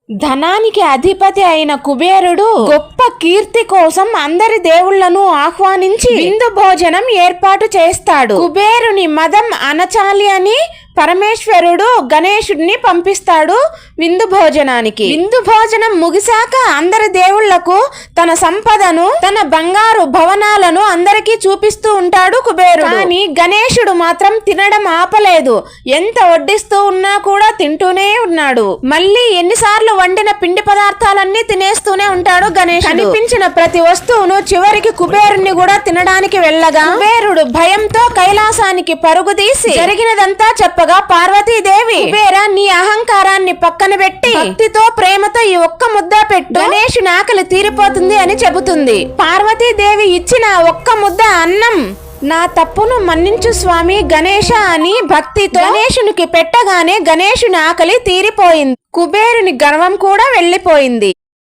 ధనానికి అధిపతి అయిన కుబేరుడు గొప్ప కీర్తి కోసం అందరి దేవుళ్లను ఆహ్వానించి విందు భోజనం ఏర్పాటు చేస్తాడు. కుబేరుని మదం అణచాలి అని పరమేశ్వరుడు గణేశుడిని పంపిస్తాడు విందు భోజనానికి. విందు భోజనం ముగిశాక అందరి దేవుళ్లకు తన సంపదను, తన బంగారు భవనాలను అందరికీ చూపిస్తూ ఉంటాడు కుబేరుడు. కానీ గణేశుడు మాత్రం తినడం ఆపలేదు. ఎంత వడ్డిస్తూ ఉన్నా కూడా తింటూనే ఉన్నాడు. మళ్ళీ ఎన్నిసార్లు వండిన పిండి పదార్థాలన్నీ తినేస్తూనే ఉంటాడు గణేశుడు. కనిపించిన ప్రతి వస్తువును చివరికి కుబేరుని కూడా తినడానికి వెళ్ళగా కుబేరుడు భయంతో కైలాసానికి పరుగు తీసి జరిగినదంతా చెప్పగా పార్వతీదేవి, కుబేర, నీ అహంకారాన్ని పక్కన పెట్టి భక్తితో ప్రేమతో ఈ ఒక్క ముద్ద పెట్టు, గణేశుని ఆకలి తీరిపోతుంది అని చెబుతుంది. పార్వతీదేవి ఇచ్చిన ఒక్క ముద్ద అన్నం నా తప్పును మన్నించు స్వామి గణేశ అని భక్తితో గణేశునికి పెట్టగానే గణేశుని ఆకలి తీరిపోయింది. కుబేరుని గర్వం కూడా వెళ్లిపోయింది.